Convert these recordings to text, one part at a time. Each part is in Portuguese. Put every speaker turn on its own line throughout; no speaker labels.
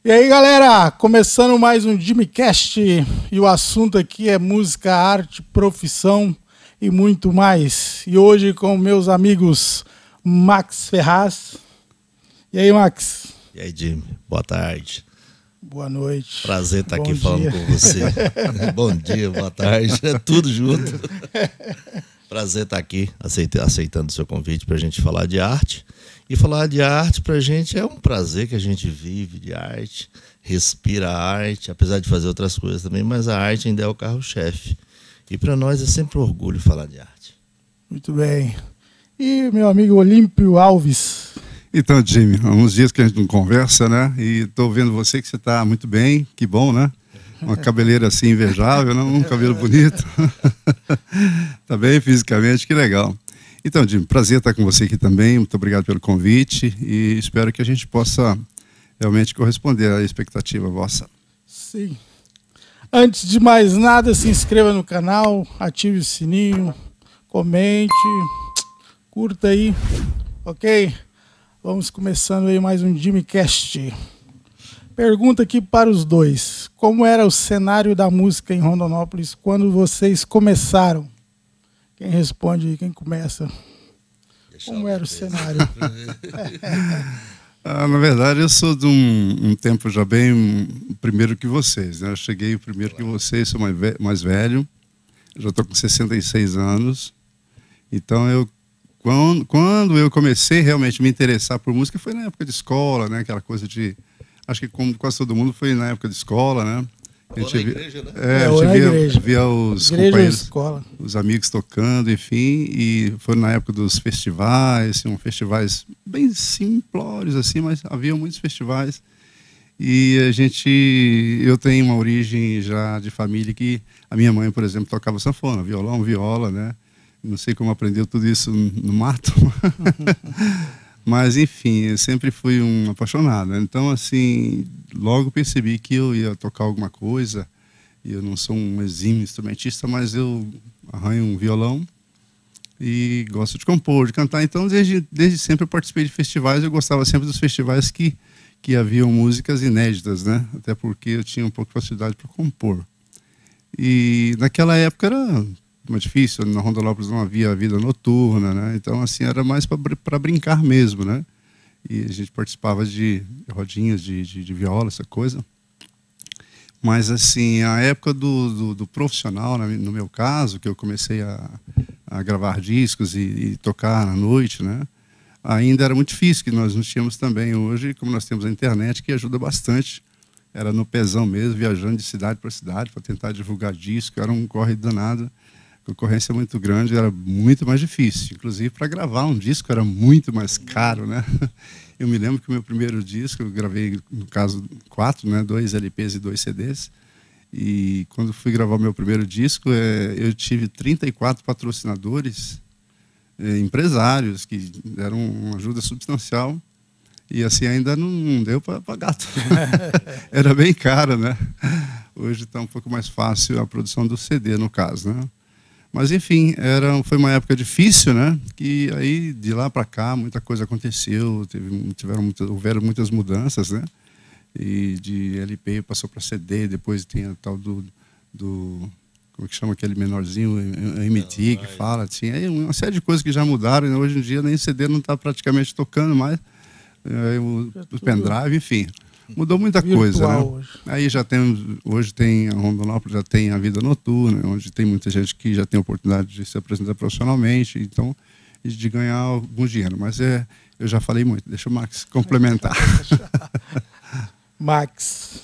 E aí, galera, começando mais um JimmyCast, e o assunto aqui é música, arte, profissão e muito mais. E hoje com meus amigos Max Ferraz. E aí, Max?
E aí, Jimmy, boa tarde.
Boa noite.
Prazer estar aqui falando com você. Bom dia, boa tarde, é tudo junto. Prazer estar aqui aceitando o seu convite para a gente falar de arte. E falar de arte para a gente é um prazer que a gente vive de arte, respira a arte, apesar de fazer outras coisas também, mas a arte ainda é o carro-chefe. E para nós é sempre um orgulho falar de arte.
Muito bem. E meu amigo Olímpio Alves.
Então, Jimmy, há uns dias que a gente não conversa, né? E estou vendo você que você está muito bem, que bom, né? Uma cabeleira assim invejável, né? Um cabelo bonito. Tá bem fisicamente, que legal. Então, Jimmy, prazer estar com você aqui também. Muito obrigado pelo convite e espero que a gente possa realmente corresponder à expectativa vossa.
Sim. Antes de mais nada, se inscreva no canal, ative o sininho, comente, curta aí, ok? Vamos começando aí mais um JimmyCast. Pergunta aqui para os dois. Como era o cenário da música em Rondonópolis quando vocês começaram? Quem responde aí? Quem começa? Como era o cenário?
Na verdade, eu sou de um tempo já bem primeiro que vocês, né? Eu cheguei primeiro que vocês, sou mais velho. Já estou com 66 anos. Então, quando eu comecei realmente a me interessar por música, foi na época de escola, né? Aquela coisa de... Acho que como quase todo mundo foi na época de escola, né? A gente
igreja, né?
a gente via os companheiros,
escola,
os amigos tocando, enfim, e foi na época dos festivais, assim, festivais bem simplórios, assim, mas havia muitos festivais. E eu tenho uma origem já de família que a minha mãe, por exemplo, tocava sanfona, violão, viola, né? Não sei como aprendeu tudo isso no mato. Mas, enfim, eu sempre fui um apaixonado. Então, assim, logo percebi que eu ia tocar alguma coisa. E eu não sou um exímio instrumentista, mas eu arranho um violão e gosto de compor, de cantar. Então, desde sempre eu participei de festivais. Eu gostava sempre dos festivais que haviam músicas inéditas, né? Até porque eu tinha um pouco de facilidade para compor. E naquela época era mais difícil, na Rondonópolis não havia vida noturna, né? Então, assim, era mais para brincar mesmo, né? E a gente participava de rodinhas de viola, essa coisa. Mas, assim, a época do profissional, né? No meu caso, que eu comecei a gravar discos e tocar à noite, né? Ainda era muito difícil, que nós não tínhamos também hoje, como nós temos a internet, que ajuda bastante. Era no pezão mesmo, viajando de cidade para cidade para tentar divulgar disco, era um corre danado. A concorrência muito grande, era muito mais difícil. Inclusive, para gravar um disco era muito mais caro, né? Eu me lembro que o meu primeiro disco, eu gravei, no caso, 4, né? 2 LPs e 2 CDs. E quando fui gravar o meu primeiro disco, eu tive 34 patrocinadores, empresários, que deram uma ajuda substancial. E assim, ainda não deu para pagar tudo. Era bem caro, né? Hoje está um pouco mais fácil a produção do CD, no caso, né? Mas, enfim, foi uma época difícil, né? Que aí, de lá para cá, muita coisa aconteceu, houveram muitas mudanças, né? E de LP passou para CD, depois tem a tal do como que chama aquele menorzinho, MT, que fala, tinha aí uma série de coisas que já mudaram, e hoje em dia nem CD não está praticamente tocando mais, o pendrive, enfim. Mudou muita coisa, né?
Hoje.
Aí hoje tem a Rondonópolis, já tem a vida noturna, onde tem muita gente que já tem a oportunidade de se apresentar profissionalmente, então, de ganhar algum dinheiro. Mas eu já falei muito, deixa o Max complementar.
Max.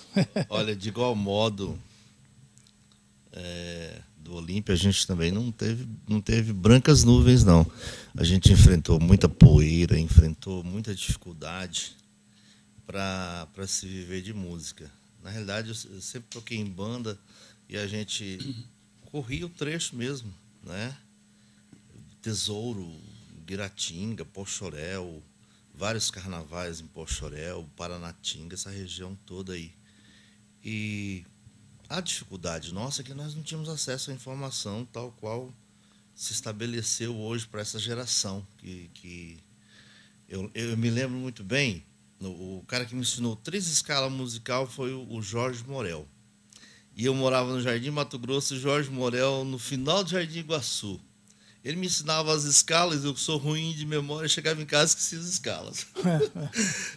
Olha, de igual modo, do Olímpia, a gente também não teve brancas nuvens, não. A gente enfrentou muita poeira, enfrentou muita dificuldade para se viver de música. Na realidade, eu sempre toquei em banda e a gente corria o trecho mesmo, né? Tesouro, Guiratinga, Poxoréu, vários carnavais em Poxoréu, Paranatinga, essa região toda aí. E a dificuldade nossa é que nós não tínhamos acesso à informação tal qual se estabeleceu hoje para essa geração. Eu me lembro muito bem O cara que me ensinou 3 escalas musical foi o Jorge Morel. E eu morava no Jardim Mato Grosso e o Jorge Morel no final do Jardim Iguaçu. Ele me ensinava as escalas, eu sou ruim de memória, chegava em casa e esquecia as escalas.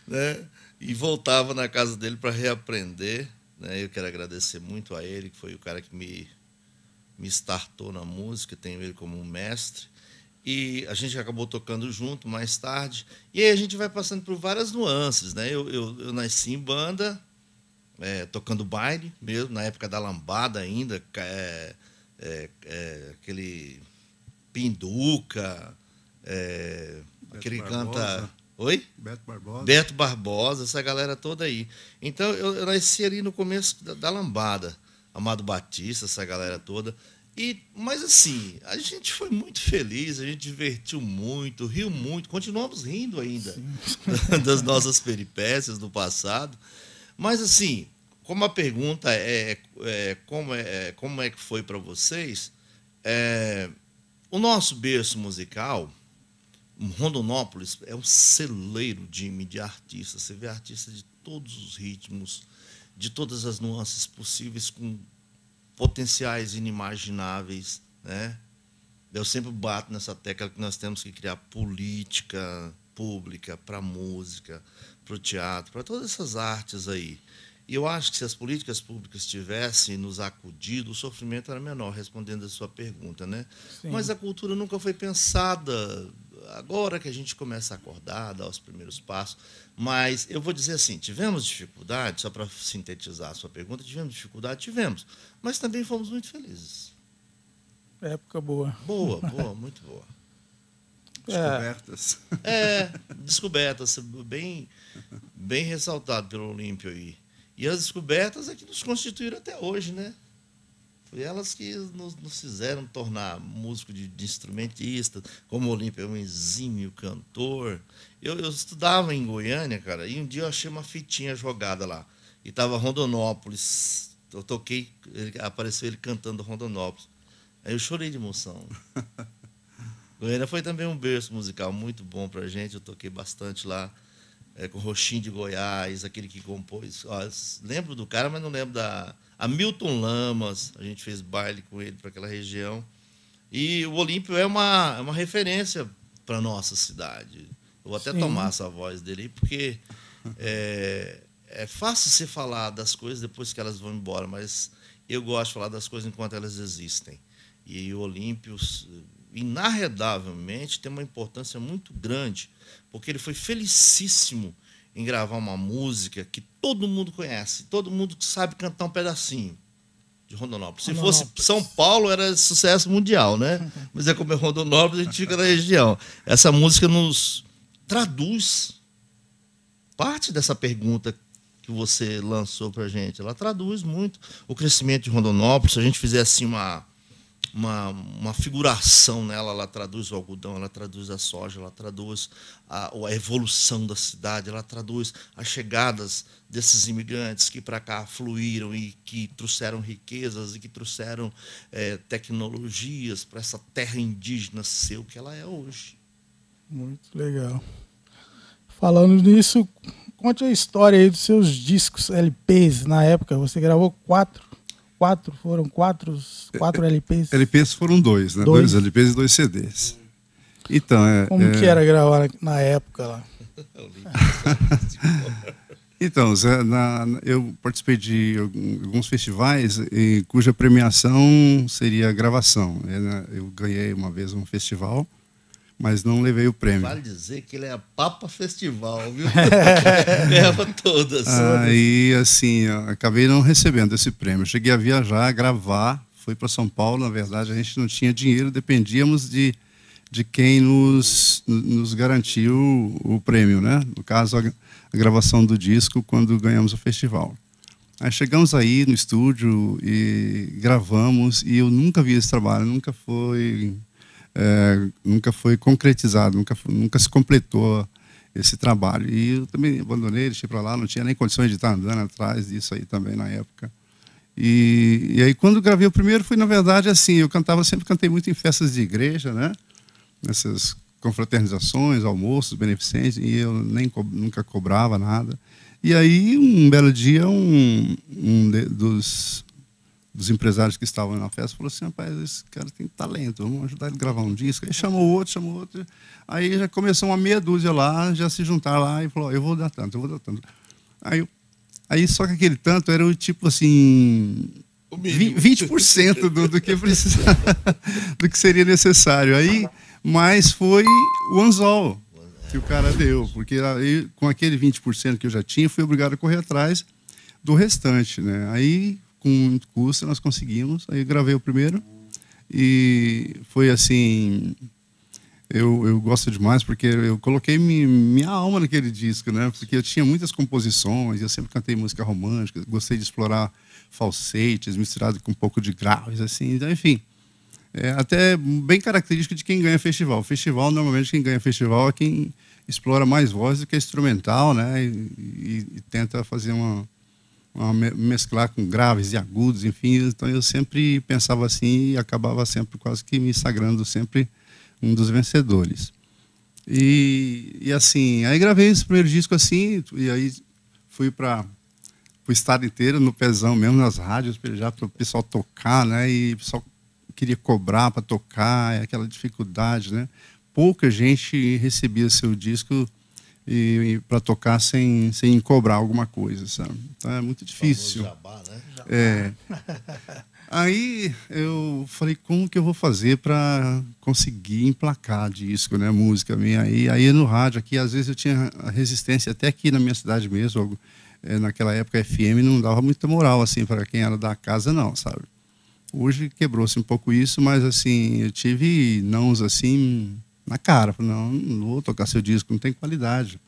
Né? E voltava na casa dele para reaprender. Né? Eu quero agradecer muito a ele, que foi o cara que me startou na música, tenho ele como um mestre. E a gente acabou tocando junto mais tarde. E aí a gente vai passando por várias nuances. Né? Eu nasci em banda, tocando baile mesmo, na época da lambada ainda, aquele Pinduca, aquele que canta... Oi?
Beto Barbosa.
Beto Barbosa, essa galera toda aí. Então, eu nasci ali no começo da lambada. Amado Batista, essa galera toda. Mas, assim, a gente foi muito feliz, a gente divertiu muito, riu muito, continuamos rindo ainda das nossas peripécias do passado. Mas, assim, como a pergunta como é que foi para vocês, o nosso berço musical, Rondonópolis, é um celeiro de artistas. Você vê artistas de todos os ritmos, de todas as nuances possíveis, com potenciais inimagináveis. Né? Eu sempre bato nessa tecla que nós temos que criar política pública para a música, para o teatro, para todas essas artes aí. E eu acho que se as políticas públicas tivessem nos acudido, o sofrimento era menor, respondendo a sua pergunta. Né? Mas a cultura nunca foi pensada. Agora que a gente começa a acordar, dar os primeiros passos. Mas eu vou dizer assim, tivemos dificuldade, só para sintetizar a sua pergunta, tivemos. Mas também fomos muito felizes.
Época boa.
Boa, muito boa.
Descobertas.
Descobertas, bem ressaltado pelo Olímpio aí. E as descobertas é que nos constituíram até hoje, né? Foi elas que nos fizeram tornar músico de instrumentista, como o Olímpio é um exímio cantor. Eu estudava em Goiânia, cara, e um dia eu achei uma fitinha jogada lá. E estava Rondonópolis. Eu toquei, apareceu ele cantando Rondonópolis. Aí eu chorei de emoção. Goiânia foi também um berço musical muito bom pra gente. Eu toquei bastante lá, com o Roxinho de Goiás, aquele que compôs. Lembro do cara, mas não lembro da... Hamilton Lamas, a gente fez baile com ele para aquela região. E o Olímpio é uma referência para a nossa cidade. Eu vou até tomar essa voz dele, porque é fácil você falar das coisas depois que elas vão embora, mas eu gosto de falar das coisas enquanto elas existem. E o Olímpio, inarredavelmente, tem uma importância muito grande, porque ele foi felicíssimo em gravar uma música que todo mundo conhece, todo mundo sabe cantar um pedacinho de Rondonópolis. Se fosse São Paulo, era sucesso mundial, né? Mas como é Rondonópolis, a gente fica na região. Essa música nos traduz parte dessa pergunta que você lançou para a gente. Ela traduz muito o crescimento de Rondonópolis. Se a gente fizer assim uma figuração nela, ela traduz o algodão, ela traduz a soja, ela traduz a evolução da cidade, ela traduz as chegadas desses imigrantes que para cá fluíram e que trouxeram riquezas e que trouxeram tecnologias para essa terra indígena ser o que ela é hoje. Muito
legal. Falando nisso, conte a história aí dos seus discos, LPs. Na época, você gravou 4 LPs?
LPs foram 2, né? 2 LPs e 2 CDs. Então,
como que era gravar na época lá?
Então, Zé, eu participei de alguns festivais cuja premiação seria a gravação. Eu ganhei uma vez um festival, mas não levei o prêmio.
Vale dizer que ele é a Papa Festival, viu? Leva todas.
Aí, assim, acabei não recebendo esse prêmio. Eu cheguei a viajar, a gravar, fui para São Paulo. Na verdade, a gente não tinha dinheiro, dependíamos de quem nos garantiu o prêmio, né? No caso, a gravação do disco, quando ganhamos o festival. Aí chegamos aí no estúdio e gravamos, e eu nunca vi esse trabalho, nunca foi concretizado, nunca se completou esse trabalho. E eu também abandonei, deixei para lá, não tinha nem condições de estar andando atrás disso aí também na época. E aí quando gravei o primeiro, foi na verdade assim, sempre cantei muito em festas de igreja, né? Nessas confraternizações, almoços, beneficentes, e eu nunca cobrava nada. E aí, um belo dia, dos empresários que estavam na festa falou assim: rapaz, esse cara tem talento, vamos ajudar ele a gravar um disco. Aí chamou outro. Aí já começou uma meia dúzia lá, já se juntaram lá e falou: eu vou dar tanto. Aí só que aquele tanto era o tipo assim, 20% do que precisava, do que seria necessário. Aí, mas foi o anzol que o cara deu, porque aí, com aquele 20% que eu já tinha, fui obrigado a correr atrás do restante, né? Aí, com muito custo, nós conseguimos. Aí gravei o primeiro e foi assim, eu gosto demais porque eu coloquei minha alma naquele disco, né? Porque eu tinha muitas composições, eu sempre cantei música romântica, gostei de explorar falsetes misturado com um pouco de graves, assim. Então, enfim, é até bem característico de quem ganha festival. Festival, normalmente, quem ganha festival é quem explora mais vozes do que instrumental, né? E tenta fazer mesclar com graves e agudos, enfim. Então, eu sempre pensava assim e acabava sempre quase que me sagrando sempre um dos vencedores. E assim, aí gravei esse primeiro disco assim, e aí fui para o estado inteiro, no pezão mesmo, nas rádios, já para o pessoal tocar, né? E o pessoal queria cobrar para tocar, aquela dificuldade, né? Pouca gente recebia seu disco e para tocar sem cobrar alguma coisa, sabe? Então é muito difícil.
Jabá, né?
É. Aí eu falei, como que eu vou fazer para conseguir emplacar disco, né? Música minha. Aí no rádio aqui, às vezes eu tinha a resistência, até aqui na minha cidade mesmo, naquela época FM não dava muita moral assim para quem era da casa, não, sabe? Hoje quebrou-se um pouco isso, mas assim, eu tive nãos assim na cara. Falei, não vou tocar seu disco, não tem qualidade.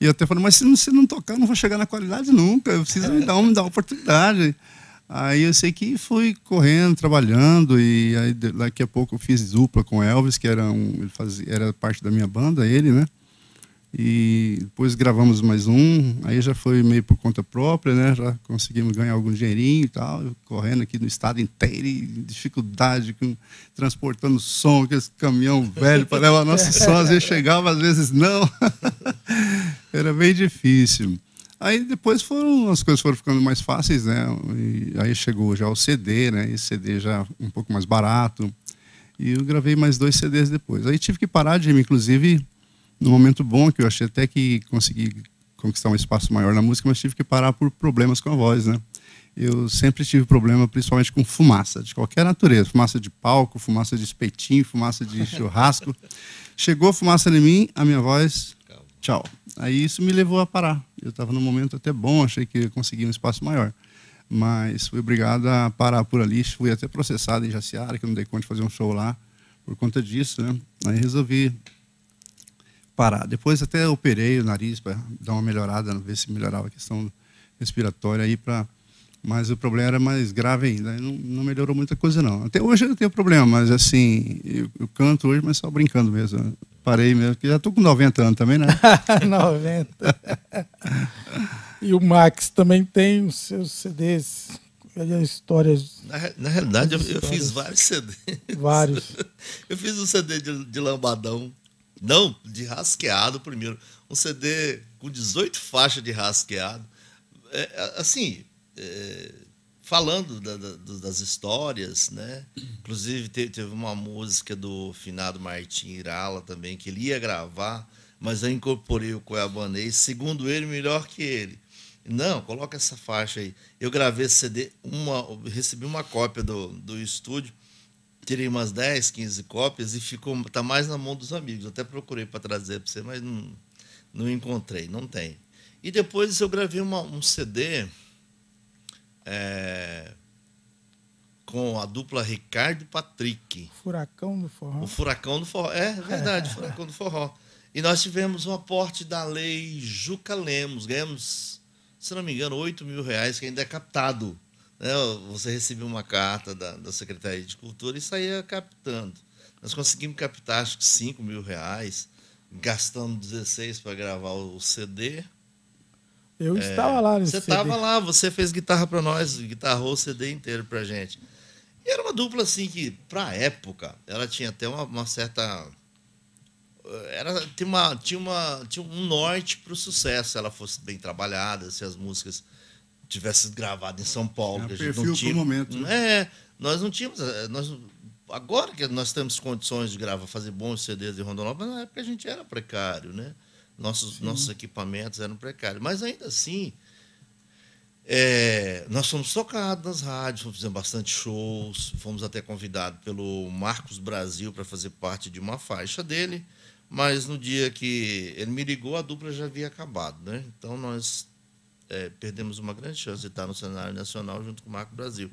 E eu até falei, mas se você não tocar, eu não vou chegar na qualidade nunca, eu preciso me dar uma oportunidade. Aí eu sei que fui correndo, trabalhando, e aí daqui a pouco eu fiz dupla com Elvis, que era era parte da minha banda, ele, né? E depois gravamos mais um, aí já foi meio por conta própria, né? Já conseguimos ganhar algum dinheirinho e tal, correndo aqui no estado inteiro, e dificuldade, transportando som, aquele caminhão velho para levar nosso som, às vezes chegava, às vezes não. Era bem difícil. Aí depois as coisas foram ficando mais fáceis, né? E aí chegou já o CD, né? Esse CD já um pouco mais barato. E eu gravei mais 2 CDs depois. Aí tive que parar de inclusive, no momento bom, que eu achei até que consegui conquistar um espaço maior na música, mas tive que parar por problemas com a voz, né? Eu sempre tive problema, principalmente com fumaça, de qualquer natureza. Fumaça de palco, fumaça de espetinho, fumaça de churrasco. Chegou a fumaça em mim, a minha voz, tchau. Aí isso me levou a parar. Eu estava num momento até bom, achei que ia conseguir um espaço maior. Mas fui obrigado a parar por ali. Fui até processado em Jaciara, que eu não dei conta de fazer um show lá por conta disso, né? Aí resolvi parar. Depois até operei o nariz para dar uma melhorada, ver se melhorava a questão respiratória aí para... Mas o problema era mais grave ainda. Não melhorou muita coisa, não. Até hoje eu tenho problema, mas assim, eu canto hoje, mas só brincando mesmo. Parei mesmo, porque já estou com 90 anos também, né?
90. E o Max também tem os seus CDs, histórias.
Na realidade, eu fiz vários CDs.
Vários.
Eu fiz um CD de lambadão. Não, de rasqueado primeiro. Um CD com 18 faixas de rasqueado. Falando das histórias, né? Inclusive teve uma música do finado Martim Irala também, que ele ia gravar, mas eu incorporei o Cuiabanês, segundo ele, melhor que ele. Não, coloca essa faixa aí. Eu gravei esse CD, recebi uma cópia do estúdio, tirei umas 10, 15 cópias e tá mais na mão dos amigos. Eu até procurei para trazer para você, mas não encontrei, não tem. E depois eu gravei um CD com a dupla Ricardo e Patrick.
Furacão do Forró.
O Furacão do Forró. É verdade, Furacão do Forró. E nós tivemos um aporte da Lei Juca Lemos. Ganhamos, se não me engano, R$8.000, que ainda é captado. Você recebia uma carta da Secretaria de Cultura e saía captando. Nós conseguimos captar, acho que R$5.000, gastando 16 para gravar o CD.
Eu estava lá nesse
Você
CD.
estava lá, você fez guitarra para nós, guitarrou o CD inteiro para gente. E era uma dupla assim que, para a época, ela tinha até uma certa tinha um norte para o sucesso, se ela fosse bem trabalhada, se as músicas tivessem gravado em São Paulo. Que a gente não tinha,
momento.
Nós não tínhamos. Agora que nós temos condições de gravar, fazer bons CDs de Rondonópolis, na época a gente era precário, né? Nossos equipamentos eram precários. Mas ainda assim, nós fomos tocados nas rádios, fizemos bastante shows, fomos até convidados pelo Marcos Brasil para fazer parte de uma faixa dele, mas no dia que ele me ligou, a dupla já havia acabado, né? Então nós perdemos uma grande chance de estar no cenário nacional junto com o Marcos Brasil.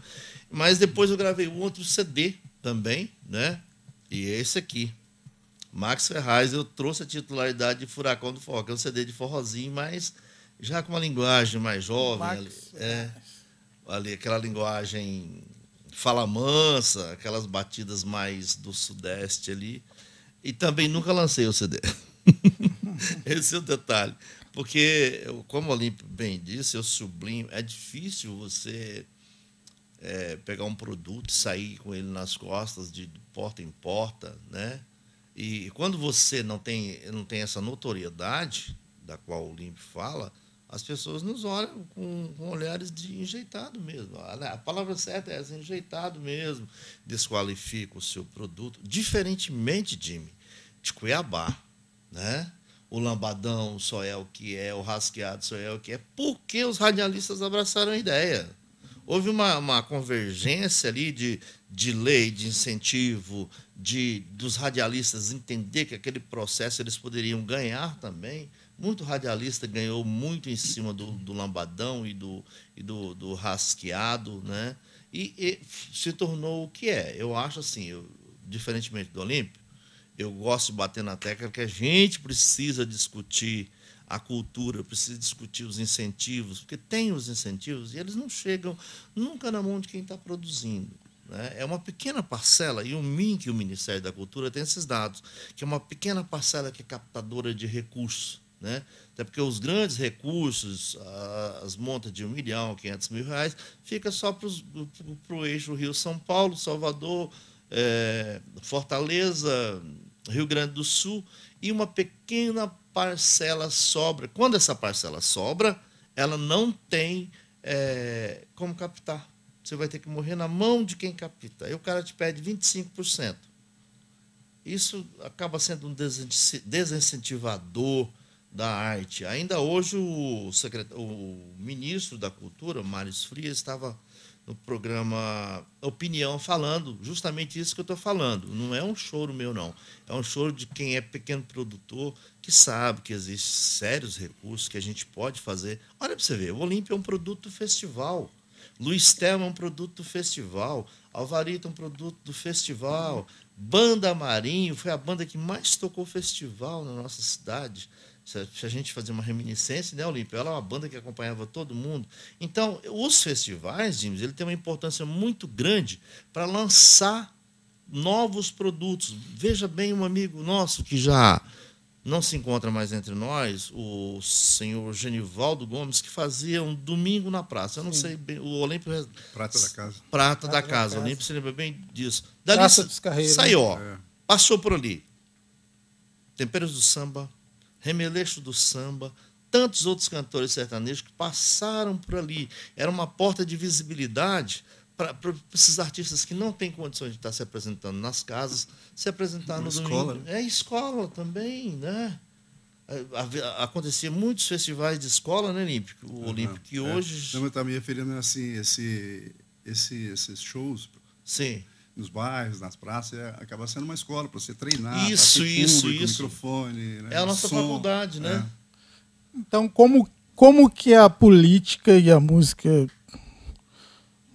Mas depois eu gravei um outro CD também, né? E esse aqui, Max Ferraz, eu trouxe a titularidade de Furacão do Forró, que é um CD de forrozinho, mas já com uma linguagem mais jovem, ali, aquela linguagem fala mansa, aquelas batidas mais do Sudeste ali. E também nunca lancei o CD. Esse é o detalhe. Porque, como o Olímpio bem disse, eu sublinho, é difícil você pegar um produto, sair com ele nas costas de porta em porta, né? E quando você não tem essa notoriedade da qual o Olímpio fala, as pessoas nos olham com olhares de enjeitado mesmo. A palavra certa é essa, enjeitado mesmo. Desqualifica o seu produto. Diferentemente, Jimmy, de Cuiabá, né? O lambadão só é o que é, o rasqueado só é o que é, porque os radialistas abraçaram a ideia. Houve uma convergência ali de lei, de incentivo, dos radialistas entender que aquele processo eles poderiam ganhar também. Muito radialista ganhou muito em cima do lambadão e do rasqueado, né? E se tornou o que é. Eu acho assim, diferentemente do Olímpio, eu gosto de bater na tecla que a gente precisa discutir a cultura, precisa discutir os incentivos, porque tem os incentivos e eles não chegam nunca na mão de quem está produzindo, né? É uma pequena parcela, e o MINC, o Ministério da Cultura, tem esses dados, que é uma pequena parcela que é captadora de recursos, né? Até porque os grandes recursos, as montas de R$1 milhão, R$500 mil, fica só para o eixo Rio-São Paulo, Salvador, Fortaleza, Rio Grande do Sul, e uma pequena parcela sobra. Quando essa parcela sobra, ela não tem como captar. Você vai ter que morrer na mão de quem capta. Aí o cara te pede 25%. Isso acaba sendo um desincentivador da arte. Ainda hoje, o ministro da Cultura, Mário Frias, estava no programa Opinião falando justamente isso que eu estou falando. Não é um choro meu, não. É um choro de quem é pequeno produtor, que sabe que existem sérios recursos que a gente pode fazer. Olha para você ver, o Olímpio é um produto do festival. Luiz Telma é um produto do festival. Alvarito é um produto do festival. Banda Marinho foi a banda que mais tocou festival na nossa cidade. Se a gente fazer uma reminiscência, né, Olímpio? Ela é uma banda que acompanhava todo mundo. Então, os festivais, James, ele tem uma importância muito grande para lançar novos produtos. Veja bem, um amigo nosso que já não se encontra mais entre nós, o senhor Genivaldo Gomes, que fazia um domingo na praça. Eu não sei bem, o Olímpio...
Prata da Casa.
Prata da Casa. O Olímpio se lembra bem disso.
Dali Praça dos Carreiros.
Saiu, passou por ali. Temperos do Samba, Remeleixo do Samba, tantos outros cantores sertanejos que passaram por ali. Era uma porta de visibilidade para esses artistas que não têm condições de estar se apresentando nas casas, se apresentar no domingo. Né? É escola também, né? Acontecia muitos festivais de escola, né, Olímpico? O Olímpico que hoje...
Não, eu estava me referindo assim, esses shows...
Sim.
Nos bairros, nas praças, acaba sendo uma escola para você treinar,
isso,
microfone, né?
É a nossa faculdade, né?
Então, como que a política e a música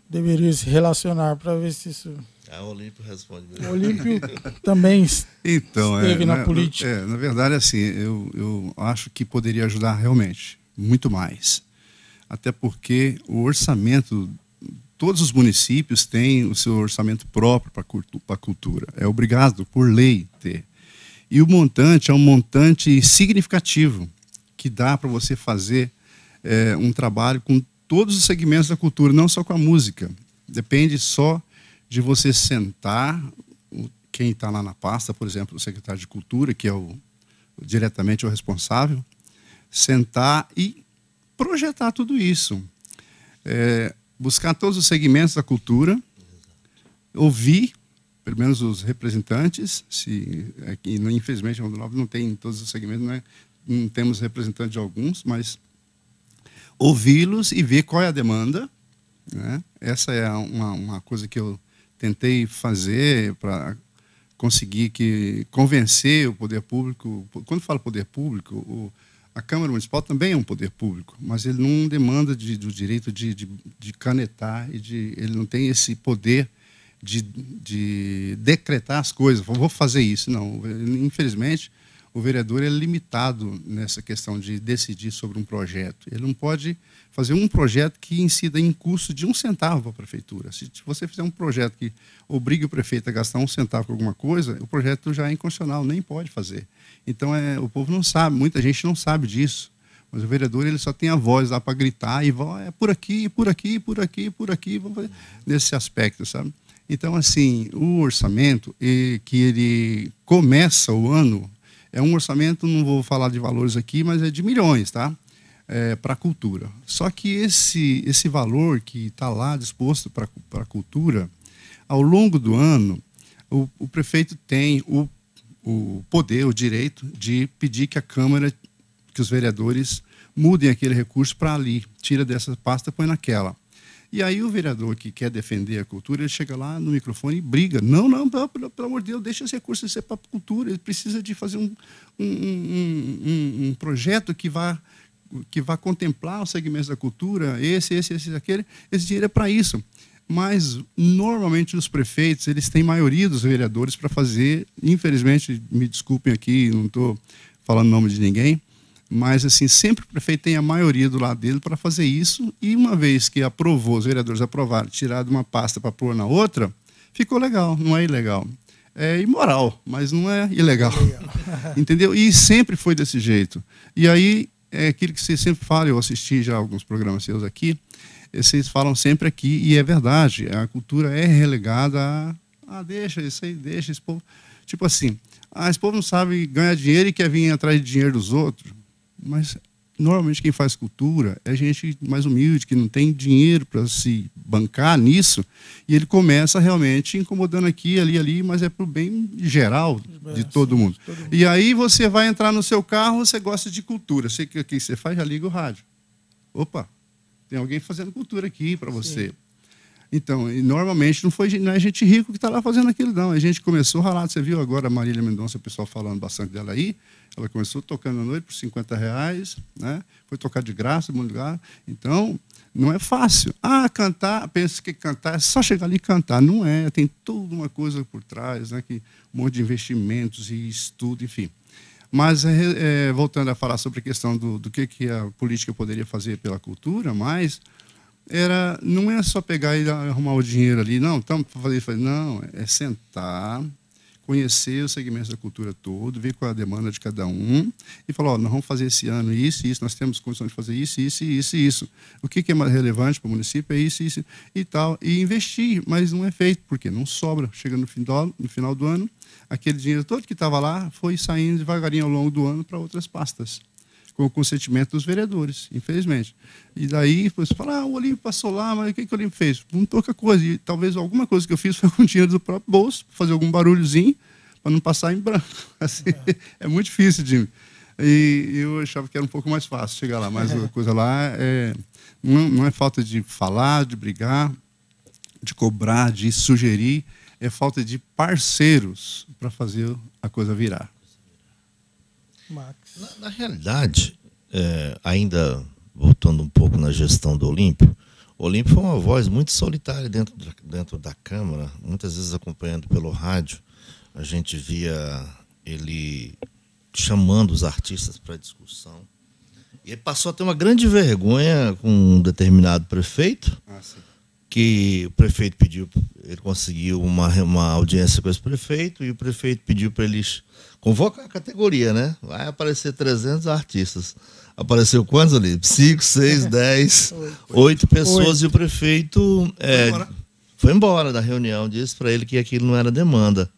deveriam se relacionar para ver se isso...
O Olímpio responde.
O Olímpio também esteve na política.
Na verdade, assim, eu acho que poderia ajudar realmente, muito mais. Até porque o orçamento... Todos os municípios têm o seu orçamento próprio para a cultura. É obrigado, por lei, ter. E o montante é um montante significativo, que dá para você fazer um trabalho com todos os segmentos da cultura, não só com a música. Depende só de você sentar, quem está lá na pasta, por exemplo, o secretário de Cultura, que é diretamente o responsável, sentar e projetar tudo isso. Buscar todos os segmentos da cultura, ouvir, pelo menos os representantes, aqui, infelizmente, a Rondonópolis não tem em todos os segmentos, não temos representantes de alguns, mas ouvi-los e ver qual é a demanda, né? Essa é uma coisa que eu tentei fazer para conseguir convencer o poder público. Quando falo poder público, a Câmara Municipal também é um poder público, mas ele não demanda do direito de canetar, ele não tem esse poder de decretar as coisas. Vou fazer isso. Não, infelizmente, o vereador é limitado nessa questão de decidir sobre um projeto. Ele não pode fazer um projeto que incida em custo de 1 centavo para a prefeitura. Se você fizer um projeto que obrigue o prefeito a gastar 1 centavo com alguma coisa, o projeto já é inconstitucional, nem pode fazer. Então, o povo não sabe, muita gente não sabe disso. Mas o vereador ele só tem a voz lá para gritar e vai por aqui, por aqui, por aqui, por aqui, nesse aspecto, sabe? Então, assim, o orçamento que ele começa o ano é um orçamento, não vou falar de valores aqui, mas é de milhões, tá? Para a cultura. Só que esse valor que está lá disposto para a cultura, ao longo do ano, o prefeito tem o poder, o direito de pedir que a Câmara, que os vereadores mudem aquele recurso para ali, tira dessa pasta e põe naquela. E aí o vereador que quer defender a cultura, ele chega lá no microfone e briga. Não, pelo amor de Deus, deixa esse recurso ser para a cultura. Ele precisa de fazer um projeto que vá contemplar os segmentos da cultura, aquele. Esse dinheiro é para isso. Mas, normalmente, os prefeitos, eles têm maioria dos vereadores para fazer. Infelizmente, me desculpem aqui, não estou falando o nome de ninguém, mas, assim, sempre o prefeito tem a maioria do lado dele para fazer isso, e uma vez que aprovou, os vereadores aprovaram, tirar de uma pasta para pôr na outra, ficou legal, não é ilegal. É imoral, mas não é ilegal. Entendeu? E sempre foi desse jeito. E aí, é aquilo que vocês sempre falam, eu assisti já alguns programas seus aqui, vocês falam sempre aqui, e é verdade, a cultura é relegada deixa isso aí, deixa esse povo. Tipo assim, esse povo não sabe ganhar dinheiro e quer vir atrás de dinheiro dos outros. Mas, normalmente, quem faz cultura é gente mais humilde, que não tem dinheiro para se bancar nisso, e ele começa realmente incomodando aqui, ali, mas é para o bem geral de todo mundo. E aí você vai entrar no seu carro, você gosta de cultura. O que você faz? Já liga o rádio. Opa, tem alguém fazendo cultura aqui para você. Sim. Então, e normalmente não é gente rica que está lá fazendo aquilo, não. A gente começou a ralar. Você viu agora a Marília Mendonça, o pessoal falando bastante dela aí. Ela começou tocando à noite por R$50, né? Foi tocar de graça em algum lugar. Então, não é fácil. Cantar, pensa que cantar é só chegar ali e cantar. Não é, tem toda uma coisa por trás, né? Um monte de investimentos e estudo, enfim. Mas, voltando a falar sobre a questão do que a política poderia fazer pela cultura, mas não é só pegar e arrumar o dinheiro ali, não, estamos para fazer isso. Não, é sentar, conhecer os segmentos da cultura todo, ver qual é a demanda de cada um e falar, nós vamos fazer esse ano isso, nós temos condições de fazer isso. O que é mais relevante para o município é isso e tal. E investir, mas não é feito, porque não sobra. Chega no final do ano, aquele dinheiro todo que estava lá foi saindo devagarinho ao longo do ano para outras pastas, com o consentimento dos vereadores, infelizmente. E daí você fala, o Olímpio passou lá, mas o que o Olímpio fez? Não pouca coisa. E talvez alguma coisa que eu fiz foi com dinheiro do próprio bolso, fazer algum barulhozinho, para não passar em branco. Assim, é muito difícil, Jimmy. E eu achava que era um pouco mais fácil chegar lá, mas a coisa lá não é falta de falar, de brigar, de cobrar, de sugerir, é falta de parceiros para fazer a coisa virar.
Max. Na realidade, ainda voltando um pouco na gestão do Olímpio, o Olímpio foi uma voz muito solitária dentro da Câmara, muitas vezes acompanhando pelo rádio. A gente via ele chamando os artistas para discussão. E ele passou a ter uma grande vergonha com um determinado prefeito, que o prefeito pediu, ele conseguiu uma audiência com esse prefeito, e o prefeito pediu para eles convocar a categoria, né? Vai aparecer 300 artistas. Apareceu quantos ali? 5, 6, 10, 8 pessoas, e o prefeito foi embora da reunião, disse para ele que aquilo não era demanda.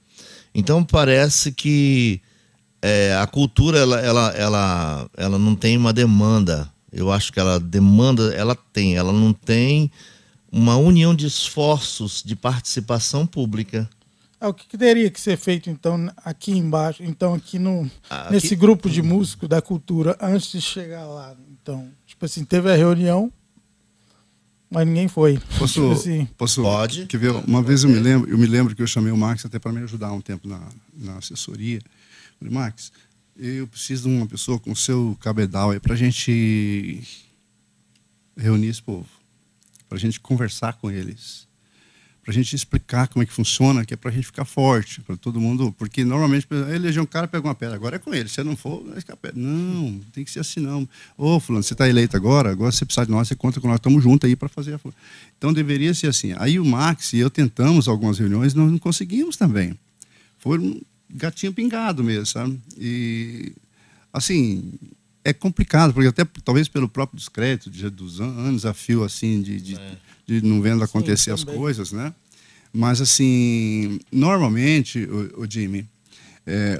Então parece que a cultura ela não tem uma demanda. Eu acho que ela não tem uma união de esforços de participação pública.
O que teria que ser feito, então, aqui embaixo, então, nesse grupo de músicos da cultura, antes de chegar lá? Então, tipo assim, teve a reunião, mas ninguém foi.
Posso?
Pode.
Quer ver? Uma vez eu me lembro que eu chamei o Max até para me ajudar um tempo na assessoria. Falei, Max, eu preciso de uma pessoa com o seu cabedal aí para a gente reunir esse povo, para a gente conversar com eles, para a gente explicar como é que funciona, que é para a gente ficar forte, para todo mundo, porque normalmente eleger um cara, pega uma pedra, agora é com ele, se não for, vai ficar pedra. Não, tem que ser assim não. Ô, fulano, você está eleito agora você precisa de nós, você conta com nós, estamos juntos aí para fazer a... Então deveria ser assim. Aí o Max e eu tentamos algumas reuniões, nós não conseguimos também. Foi um gatinho pingado mesmo, sabe? E, assim, é complicado, porque até talvez pelo próprio descrédito, dos anos a fio, assim, de não vendo acontecer as coisas, né? Mas, assim, normalmente, o Jimmy,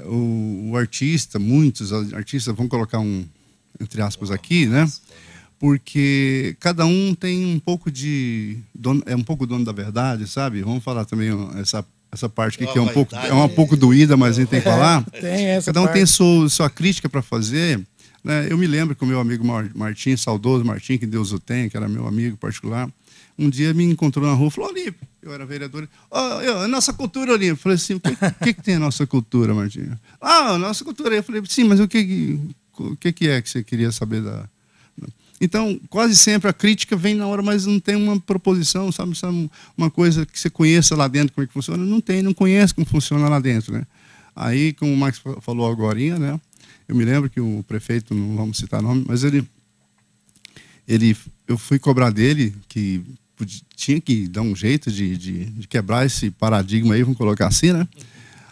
o artista, muitos artistas, vamos colocar entre aspas aqui, né? Porque cada um tem um pouco é um pouco dono da verdade, sabe? Vamos falar também essa parte aqui que é um pouco doída, mas a gente tem que falar. Cada um tem sua crítica para fazer. Né? Eu me lembro que o meu amigo Martim, saudoso Martim, que Deus o tenha, que era meu amigo particular, um dia me encontrou na rua e falou, Olímpio, eu era vereador, a nossa cultura, Olímpio. Eu falei assim, o que tem a nossa cultura, Martim? A nossa cultura. Eu falei, sim, mas o que é que você queria saber da... Então, quase sempre a crítica vem na hora, mas não tem uma proposição, sabe uma coisa que você conheça lá dentro, como é que funciona. Não conhece como funciona lá dentro, né? Aí, como o Max falou agora, né? Eu me lembro que o prefeito, não vamos citar nome, mas eu fui cobrar dele que tinha que dar um jeito de quebrar esse paradigma aí, vamos colocar assim, né?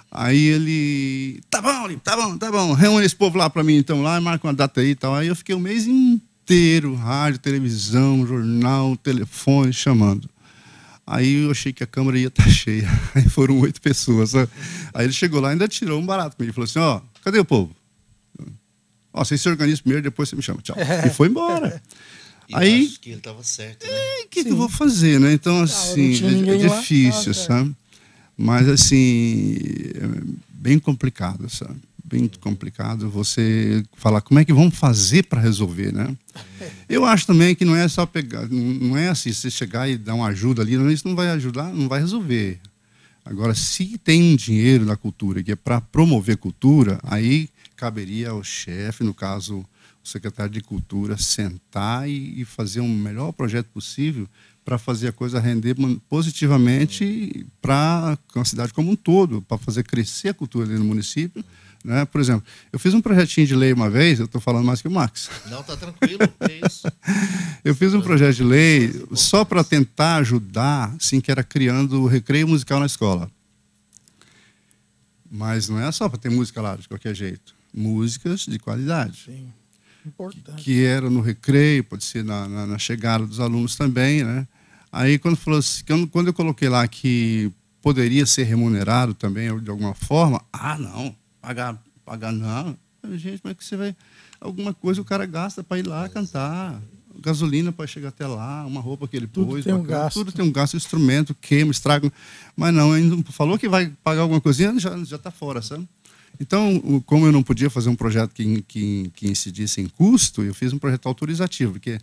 Aí ele, tá bom, reúne esse povo lá para mim, então, lá, marca uma data aí e tal. Aí eu fiquei um mês inteiro, rádio, televisão, jornal, telefone, chamando. Aí eu achei que a câmara ia estar cheia. Aí foram 8 pessoas. Aí ele chegou lá e ainda tirou um barato comigo. Ele falou assim, cadê o povo? Vocês se organizam primeiro, depois você me chama. Tchau. E foi embora. Aí,
acho que ele estava certo, né?
O que eu vou fazer, né? Então, assim, é difícil, sabe? Mas, assim, é bem complicado, sabe? Bem complicado você falar como é que vamos fazer para resolver, né? Eu acho também que não é só pegar, não é assim, você chegar e dar uma ajuda ali, isso não vai ajudar, não vai resolver. Agora, se tem um dinheiro na cultura que é para promover cultura, aí caberia ao chefe, no caso, o secretário de Cultura, sentar e fazer um melhor projeto possível para fazer a coisa render positivamente para a cidade como um todo, para fazer crescer a cultura ali no município. Né? Por exemplo, eu fiz um projetinho de lei uma vez, eu estou falando mais que o Max.
Não, tá tranquilo, é isso.
Eu fiz um projeto de lei só para tentar ajudar, assim, que era criando o recreio musical na escola. Mas não é só para ter música lá, de qualquer jeito. Músicas de qualidade.
Sim, importante.
Que era no recreio, pode ser na chegada dos alunos também, né? Aí, quando eu coloquei lá que poderia ser remunerado também, de alguma forma, não. Pagar não. Gente, como é que você vai... Alguma coisa o cara gasta para ir lá cantar. Gasolina para chegar até lá, uma roupa que ele pôs. Tudo tem um gasto, instrumento, queima, estraga. Mas não, ainda falou que vai pagar alguma coisinha, já está fora, sabe? Então, como eu não podia fazer um projeto que incidisse em custo, eu fiz um projeto autorizativo, porque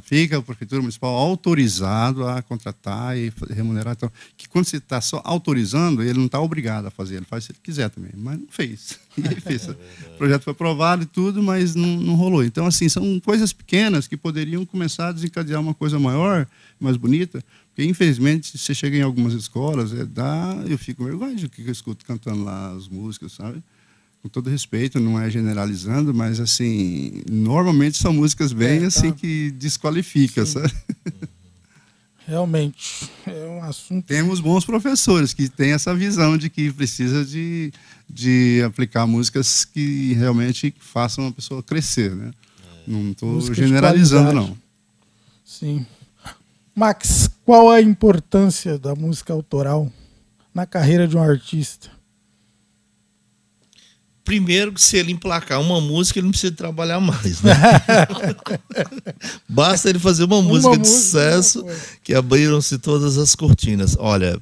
fica a Prefeitura Municipal autorizado a contratar e remunerar. Então, que quando você está só autorizando, ele não está obrigado a fazer, ele faz se ele quiser também, mas não fez. E ele fez. O projeto foi aprovado e tudo, mas não rolou. Então, assim, são coisas pequenas que poderiam começar a desencadear uma coisa maior, mais bonita, porque, infelizmente, você chega em algumas escolas, eu fico vergonha de que eu escuto cantando lá as músicas, sabe? Com todo respeito, não é generalizando, mas, assim, normalmente são músicas bem, assim, que desqualifica, sabe?
Realmente, é um assunto...
Temos bons professores que têm essa visão de que precisa de aplicar músicas que realmente façam a pessoa crescer, né? Não estou generalizando, não.
Sim. Max, qual a importância da música autoral na carreira de um artista?
Primeiro que se ele emplacar uma música, ele não precisa trabalhar mais, né? Basta ele fazer uma música de sucesso que abriram-se todas as cortinas. Olha,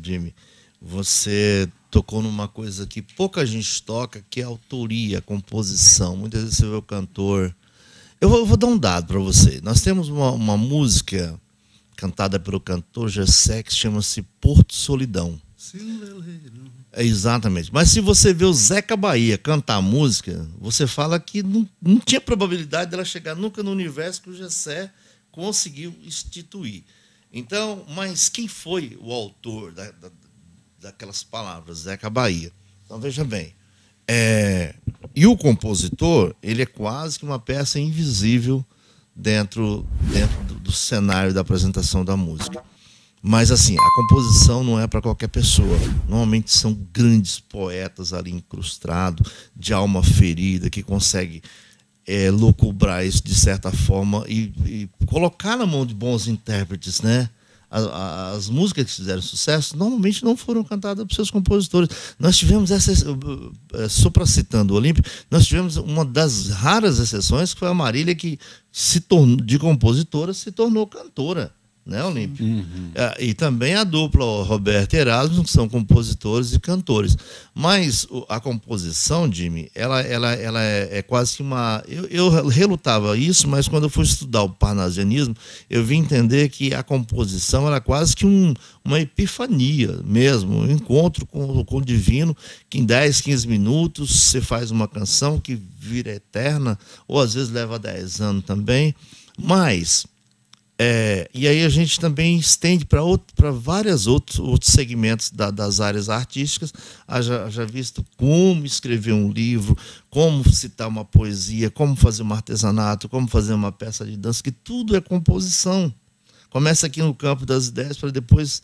Jimmy, você tocou numa coisa que pouca gente toca, que é a autoria, a composição. Muitas vezes você vê o cantor... Eu vou dar um dado para você. Nós temos uma música cantada pelo cantor Gessé que chama-se Porto Solidão. É, exatamente. Mas se você vê o Zeca Bahia cantar a música, você fala que não tinha probabilidade dela chegar nunca no universo que o Gessé conseguiu instituir. Então, mas quem foi o autor daquelas palavras? Zeca Bahia. Então, veja bem. E o compositor, ele é quase que uma peça invisível dentro do cenário da apresentação da música. Mas, assim, a composição não é para qualquer pessoa. Normalmente são grandes poetas ali incrustados, de alma ferida, que conseguem locubrar isso de certa forma e colocar na mão de bons intérpretes, né? As músicas que fizeram sucesso normalmente não foram cantadas por seus compositores. Nós tivemos só para citando o Olímpio, nós tivemos uma das raras exceções, que foi a Marília, que de compositora se tornou cantora, né, Olímpio? Uhum. E também a dupla Roberto e Erasmo, que são compositores e cantores. Mas a composição, Jimmy, ela é quase que uma... Eu relutava isso, mas quando eu fui estudar o parnasianismo, eu vim entender que a composição era quase que uma epifania mesmo, um encontro com o divino, que em 10, 15 minutos você faz uma canção que vira eterna, ou às vezes leva 10 anos também, mas... e aí a gente também estende para vários outros segmentos das áreas artísticas. Já visto como escrever um livro, como citar uma poesia, como fazer um artesanato, como fazer uma peça de dança, que tudo é composição. Começa aqui no campo das ideias para depois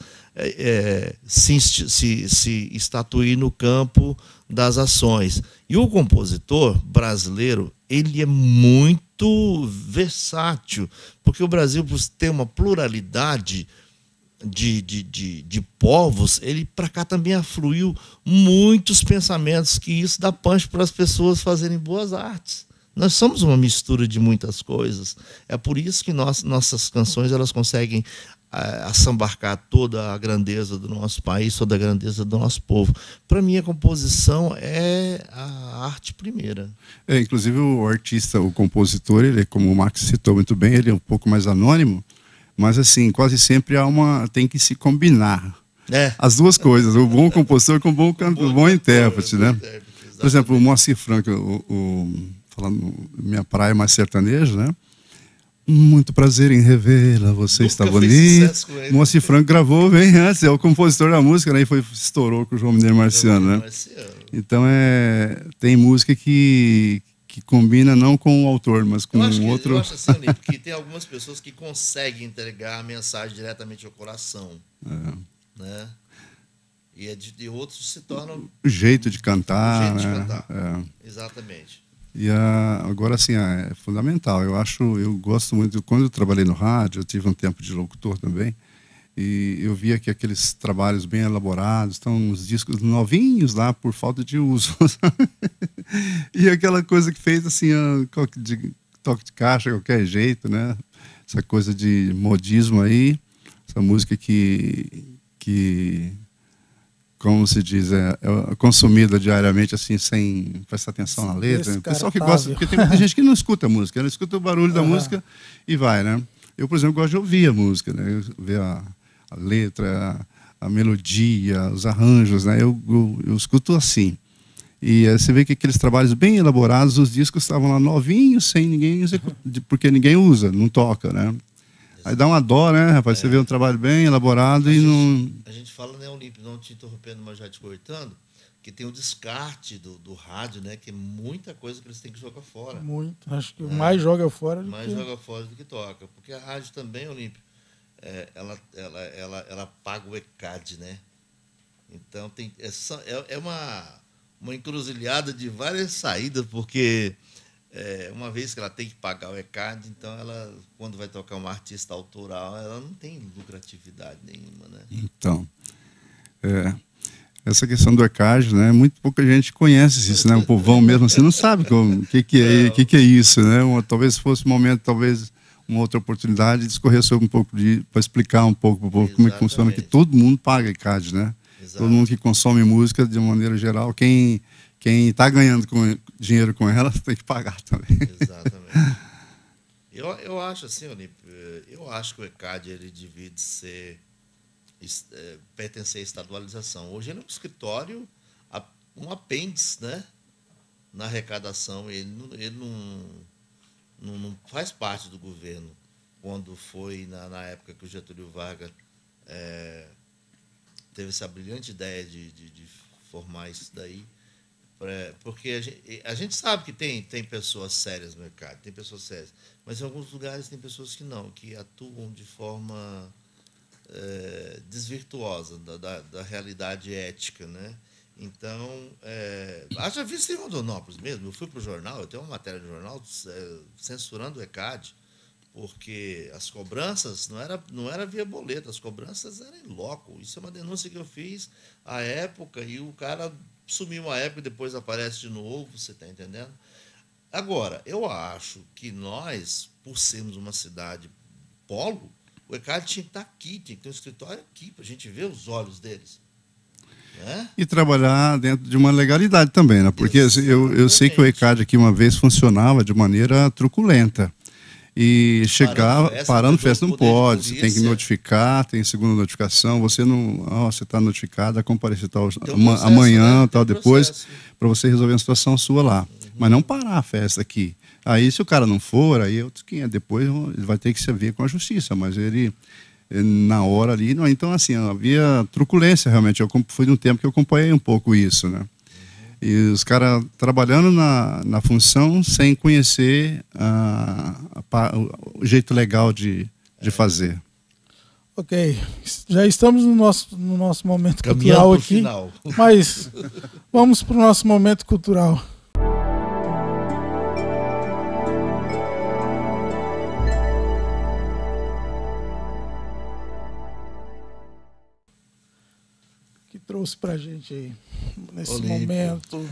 se estatuir no campo das ações. E o compositor brasileiro, ele é muito versátil, porque o Brasil, por ter uma pluralidade de povos, ele para cá também afluiu muitos pensamentos, que isso dá punch para as pessoas fazerem boas artes. Nós somos uma mistura de muitas coisas. É por isso que nossas canções elas conseguem assambarcar toda a grandeza do nosso país, toda a grandeza do nosso povo. Para mim, a composição é a arte primeira.
Inclusive, o artista, o compositor, ele, como o Max citou muito bem, ele é um pouco mais anônimo, mas assim, quase sempre tem que se combinar. As duas coisas, o bom compositor com o bom intérprete, né? Por exemplo, o Moacir Franco, falando minha praia mais sertaneja, né? Muito prazer em revê-la, você nunca está bonito. Moacir Franco gravou bem antes, é o compositor da música, né? E estourou com o João Mineiro Marciano, né? Então tem música que combina não com o autor, mas com outro.
Eu acho assim, porque tem algumas pessoas que conseguem entregar a mensagem diretamente ao coração, né? E de outros se tornam
o jeito de cantar,
o jeito de cantar. Exatamente.
E agora, assim, é fundamental. Eu gosto muito. Quando eu trabalhei no rádio, eu tive um tempo de locutor também, e eu via que aqueles trabalhos bem elaborados, estão uns discos novinhos lá por falta de uso. E aquela coisa que fez, assim, toque de caixa, qualquer jeito, né? Essa coisa de modismo aí, essa música que como se diz, é consumida diariamente, assim, sem prestar atenção na letra. O pessoal que gosta, porque tem muita gente que não escuta a música, ela escuta o barulho da música e vai, né? Eu, por exemplo, gosto de ouvir a música, né? Ver a letra, a melodia, os arranjos, né? Eu escuto assim. E você vê que aqueles trabalhos bem elaborados, os discos estavam lá novinhos, sem ninguém executar, porque ninguém usa, não toca, né? Aí dá uma dó, né, rapaz? Você vê um trabalho bem elaborado
A gente fala, né, Olímpio, não te interrompendo, mas já te cortando, que tem o descarte do rádio, né? Que é muita coisa que eles têm que jogar fora.
Muito. Acho que mais joga fora do
mais joga fora do que toca. Porque a rádio também, Olímpio, ela paga o ECAD, né? Então é uma encruzilhada de várias saídas, porque... uma vez que ela tem que pagar o ECAD, então ela, quando vai tocar uma artista autoral, ela não tem lucratividade nenhuma, né?
Então, essa questão do ECAD, né? Muito pouca gente conhece isso, né? O povão mesmo assim não sabe o que é isso, né? Talvez fosse um momento, talvez uma outra oportunidade de discorrer sobre um pouco para explicar um pouco para o povo como é que funciona, que todo mundo paga ECAD, né? Exato. Todo mundo que consome música de uma maneira geral, quem está ganhando dinheiro com ela tem que pagar também.
Exatamente. Eu acho assim, Olímpio, eu acho que o ECAD ele devia pertencer à estadualização. Hoje ele é um escritório, um apêndice, né, na arrecadação. Ele não faz parte do governo. Quando foi na época que o Getúlio Vargas teve essa brilhante ideia de formar isso daí, porque a gente sabe que tem pessoas sérias no mercado, tem pessoas sérias, mas em alguns lugares tem pessoas que não, que atuam de forma desvirtuosa da realidade ética, né? Então, haja visto em Rondonópolis mesmo, eu fui para o jornal, eu tenho uma matéria no jornal censurando o ECAD, porque as cobranças não era via boleto, as cobranças eram em loco. Isso é uma denúncia que eu fiz à época, e o cara sumiu uma época e depois aparece de novo, você está entendendo? Agora, eu acho que nós, por sermos uma cidade polo, o ECAD tinha que estar aqui, tinha que ter um escritório aqui, para a gente ver os olhos deles. Né?
E trabalhar dentro de uma legalidade também, né? Porque eu sei que o ECAD aqui uma vez funcionava de maneira truculenta. E chegava, parando festa não pode, você tem que notificar, tem segunda notificação, você está notificado a comparecer amanhã, tal, depois, para você resolver uma situação sua lá. Mas não parar a festa aqui. Aí, se o cara não for, aí depois ele vai ter que se ver com a justiça, mas ele, na hora ali, não. Então, assim, havia truculência realmente. Eu fui num tempo que eu acompanhei um pouco isso, né? E os caras trabalhando na função sem conhecer o jeito legal de fazer.
Ok, já estamos no nosso momento cultural aqui, mas vamos para o nosso momento cultural. Que trouxe pra gente aí nesse momento?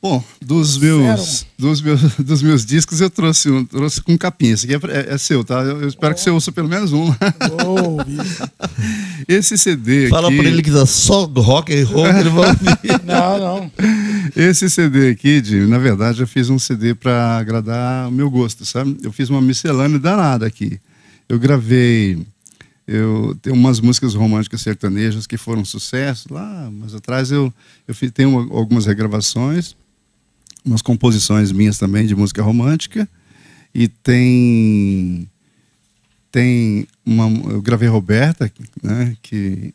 Bom, dos meus discos eu trouxe com capinha. Esse aqui é seu, tá? Eu espero que você ouça pelo menos um. Esse CD
Fala
aqui...
pra ele que dá só rock and roll, ele vai ouvir.
Não.
Esse CD aqui, Jimmy, na verdade eu fiz um CD para agradar o meu gosto, sabe? Eu fiz uma miscelânea danada aqui. Eu tenho umas músicas românticas sertanejas que foram sucesso lá, mas atrás tenho algumas regravações, umas composições minhas também de música romântica, e eu gravei Roberta, né, que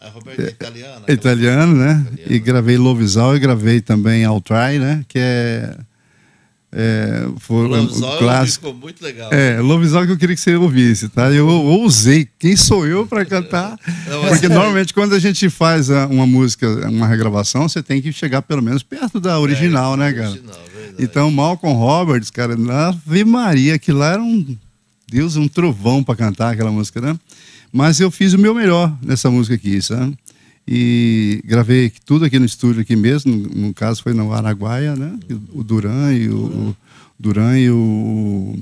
a Roberta é italiana.
É italiano, né? E gravei Lovisal e gravei também I'll Try, né, que foi um clássico.
Ficou muito legal.
Lovisal que eu queria que você ouvisse, tá? Eu ousei. Quem sou eu para cantar? Porque normalmente quando a gente faz uma música, uma regravação, você tem que chegar pelo menos perto da original, né, cara? Então, Malcolm Roberts, cara, Ave Maria, aquilo lá era um trovão para cantar aquela música, né? Mas eu fiz o meu melhor nessa música aqui, sabe? E gravei tudo aqui no estúdio aqui mesmo, no caso foi no Araguaia, né? O Duran e o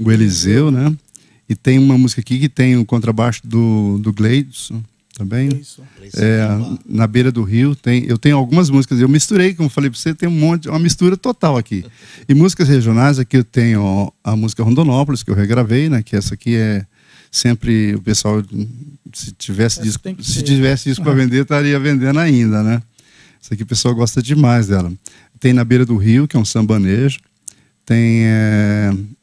Eliseu, né? E tem uma música aqui que tem o contrabaixo do Gleidson também. Na beira do rio eu tenho algumas músicas, eu misturei, como eu falei para você, tem uma mistura total aqui. E músicas regionais, aqui eu tenho a música Rondonópolis, que eu regravei, né? Que essa aqui sempre o pessoal, se tivesse disco para vender, estaria vendendo ainda, né? Isso aqui o pessoal gosta demais dela. Tem Na Beira do Rio, que é um sambanejo. Tem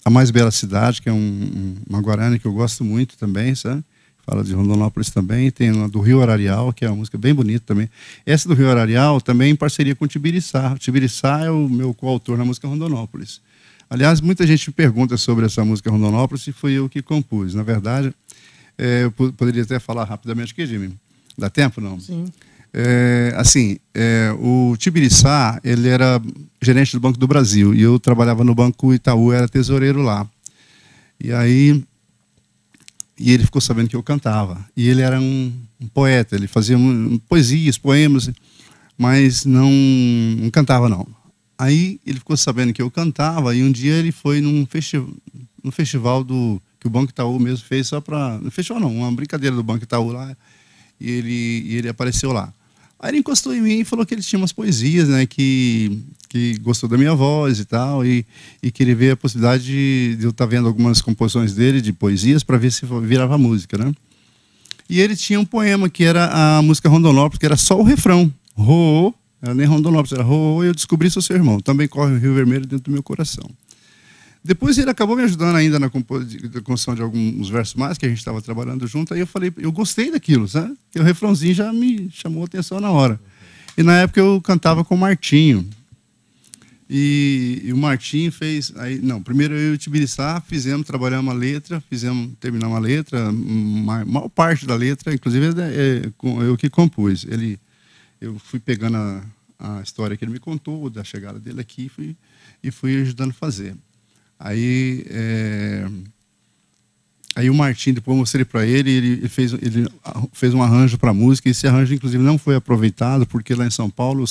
A Mais Bela Cidade, que é uma guarani que eu gosto muito também, sabe? Fala de Rondonópolis também. Tem uma do Rio Ararial, que é uma música bem bonita também. Essa do Rio Ararial também em parceria com o Tibiriçá. O Tibiriçá é o meu coautor na música Rondonópolis. Aliás, muita gente me pergunta sobre essa música Rondonópolis se foi eu que compus. Na verdade, eu poderia até falar rapidamente aqui, Jimmy. Dá tempo, não?
Sim.
O Tibiriçá, ele era gerente do Banco do Brasil e eu trabalhava no Banco Itaú, era tesoureiro lá. E ele ficou sabendo que eu cantava. E ele era um poeta, ele fazia poesias, poemas, mas não cantava, não. Aí ele ficou sabendo que eu cantava, e um dia ele foi num festival que o Banco Itaú mesmo fez, só para... Não festival não, uma brincadeira do Banco Itaú lá, e ele apareceu lá. Aí ele encostou em mim e falou que ele tinha umas poesias, né, que gostou da minha voz e tal, e queria ver a possibilidade de eu estar vendo algumas composições dele, de poesias, para ver se virava música, né? E ele tinha um poema que era a música Rondonópolis, que era só o refrão. Rô, era nem Rondonópolis, era Rô, e eu descobri sou seu irmão. Também corre o Rio Vermelho dentro do meu coração. Depois ele acabou me ajudando ainda na construção de alguns versos mais, que a gente estava trabalhando junto, aí eu falei, eu gostei daquilo, sabe? Porque o refrãozinho já me chamou a atenção na hora. E na época eu cantava com o Martinho. E o Martinho fez... Aí, não, primeiro eu e o Tibiriçá trabalhamos a letra, terminamos a letra, a maior parte da letra, inclusive eu que compus. Eu fui pegando a história que ele me contou, da chegada dele aqui, e fui ajudando a fazer. Aí o Martinho, depois eu mostrei para ele, ele fez um arranjo para a música, e esse arranjo, inclusive, não foi aproveitado, porque lá em São Paulo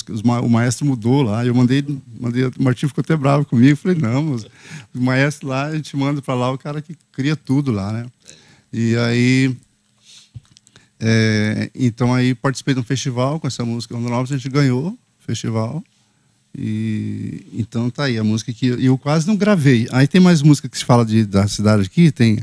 o maestro mudou lá, eu mandei, o Martinho ficou até bravo comigo, falei, não, mas o maestro lá, a gente manda para lá o cara que cria tudo lá, né? E aí, então aí participei de um festival com essa música, Rondonópolis, a gente ganhou o festival. E então tá aí a música que eu quase não gravei. Aí tem mais música que se fala da cidade aqui, tem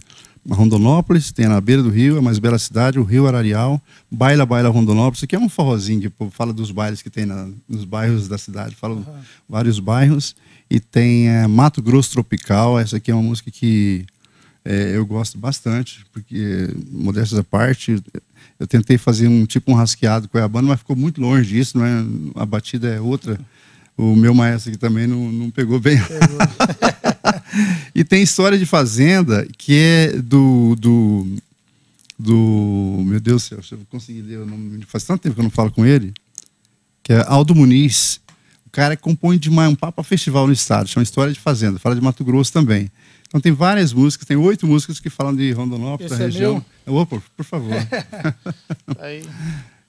Rondonópolis, tem Na Beira do Rio, A Mais Bela Cidade, o Rio Ararial, Baila, Baila Rondonópolis. Isso aqui é um forrozinho que fala dos bailes que tem nos bairros da cidade, fala vários bairros. E tem Mato Grosso Tropical, essa aqui é uma música que eu gosto bastante, porque, modéstia à parte, eu tentei fazer um rasqueado com a banda, mas ficou muito longe disso, não é? A batida é outra. O meu maestro aqui também não pegou bem. E tem História de Fazenda, que é do meu Deus do céu, se eu conseguir ler o nome, faz tanto tempo que eu não falo com ele, que é Aldo Muniz. O cara compõe demais um Papa Festival no estado, chama História de Fazenda, fala de Mato Grosso também. Então tem várias músicas, tem 8 músicas que falam de Rondonópolis, da região. Opa, por favor.
Aí.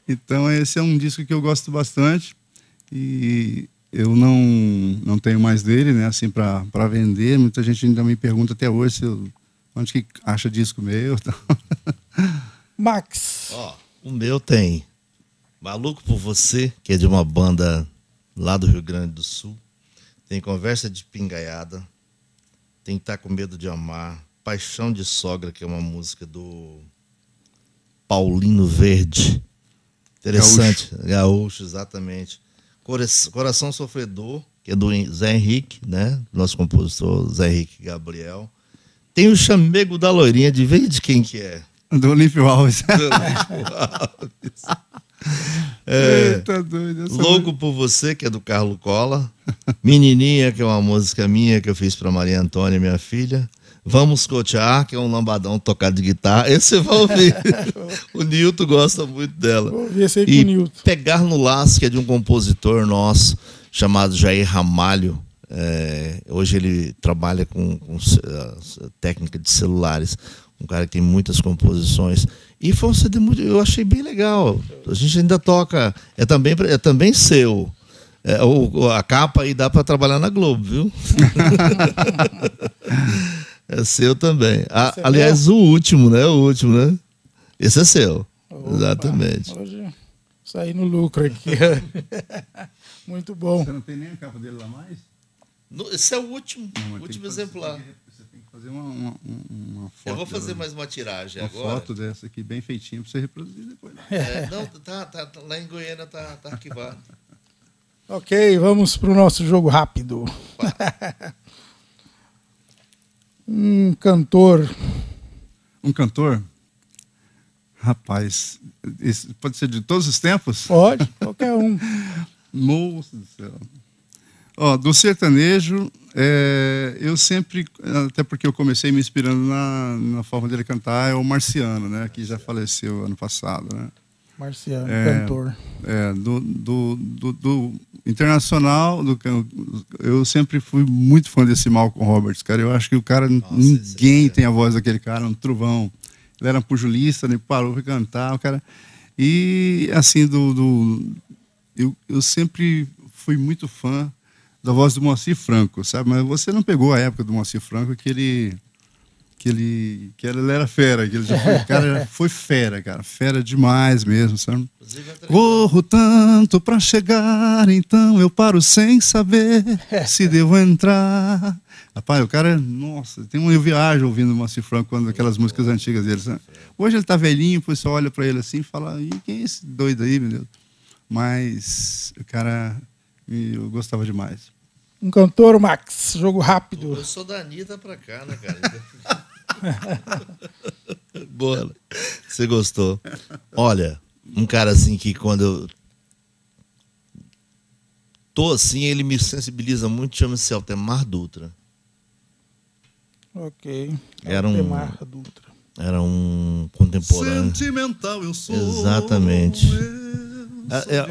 Então esse é um disco que eu gosto bastante, e eu não tenho mais dele, né, assim, para vender. Muita gente ainda me pergunta até hoje onde que acha disco meu.
Max.
O meu tem Maluco por Você, que é de uma banda lá do Rio Grande do Sul. Tem Conversa de Pingaiada. Tem Tá Com Medo de Amar. Paixão de Sogra, que é uma música do Paulino Verde. Interessante. Gaúcho, exatamente. Coração Sofredor, que é do Zé Henrique, né? Nosso compositor Zé Henrique Gabriel. Tem o Chamego da Loirinha, de quem que é?
Do Olímpio Alves.
Do Olímpio Alves.
Eita, doido.
Louco por Você, que é do Carlos Cola. Menininha, que é uma música minha que eu fiz para Maria Antônia, minha filha. Vamos Cotear, que é um lambadão tocado de guitarra. Esse você vai ouvir. O Nilton gosta muito dela.
Vou ouvir esse aí
e
com o Nilton.
Pegar no Laço, que é de um compositor nosso chamado Jair Ramalho. Hoje ele trabalha com técnica de celulares. Um cara que tem muitas composições. E foi um CD muito, eu achei bem legal. A gente ainda toca. É também seu. A capa aí dá para trabalhar na Globo, viu? É seu também. Aliás, o último, né? Esse é seu. Opa, exatamente.
Hoje saí no lucro aqui. Muito bom.
Você não tem nem a capa dele lá mais?
Esse é o último exemplar.
Você tem que fazer uma foto.
Eu vou fazer mais uma tiragem agora.
Uma foto dessa aqui, bem feitinha, para você reproduzir depois.
Não, lá em Goiânia tá arquivado.
Ok, vamos para o nosso jogo rápido. Um cantor.
Um cantor? Rapaz, isso pode ser de todos os tempos?
Pode, qualquer um.
Moço do céu. Do sertanejo, eu sempre, até porque eu comecei me inspirando na forma dele cantar, é o Marciano, né, que já faleceu ano passado, né?
Marciano, cantor.
Do internacional, eu sempre fui muito fã desse Malcolm Roberts, cara. Eu acho que o cara, ninguém tem a voz daquele cara, um trovão. Ele era pugilista, ele parou para cantar, o cara... E, assim, eu sempre fui muito fã da voz do Moacir Franco, sabe? Mas você não pegou a época do Moacir Franco que ele era fera, que ele já foi, cara, foi fera, cara, fera demais mesmo, sabe? Corro tanto pra chegar, então eu paro sem saber se devo entrar. Rapaz, o cara, nossa, eu viajo ouvindo o Moacir Franco, quando aquelas músicas antigas dele, sabe? Hoje ele tá velhinho, o pessoal olha pra ele assim e fala, e quem é esse doido aí, meu Deus? Mas o cara, eu gostava demais.
Um cantor, Max, jogo rápido.
Eu sou da Anitta pra cá, né, cara? Boa. Você gostou? Olha, um cara assim que quando eu tô assim, ele me sensibiliza muito, chama-se Altemar Dutra.
Ok.
Era
Altemar Dutra.
Era um contemporâneo.
Sentimental eu sou.
Exatamente.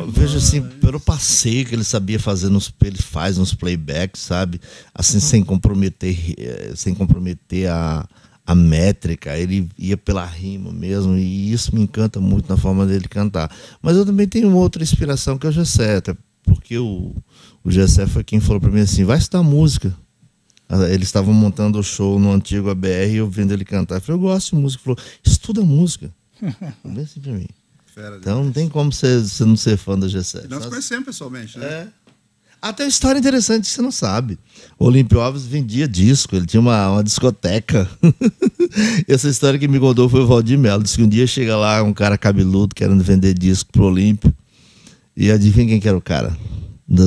Veja assim, pelo passeio que ele sabia fazer, ele faz nos playbacks, sabe? Assim, sem comprometer a métrica, ele ia pela rima mesmo, e isso me encanta muito na forma dele cantar. Mas eu também tenho outra inspiração, que é o Gessé, até porque o Gessé foi quem falou para mim assim, vai estudar música. Eles estavam montando o show no antigo ABR e eu vendo ele cantar. Eu falei, eu gosto de música. Ele falou, estuda música. Bem assim pra mim. Então não tem como você não ser fã do Gessé.
Nós conhecemos pessoalmente, né?
É. Até uma história interessante que você não sabe. O Olímpio Alves vendia disco, ele tinha uma discoteca. Essa história que me contou foi o Valdir Melo. Disse que um dia chega lá um cara cabeludo querendo vender disco pro Olímpio. E adivinha quem que era o cara?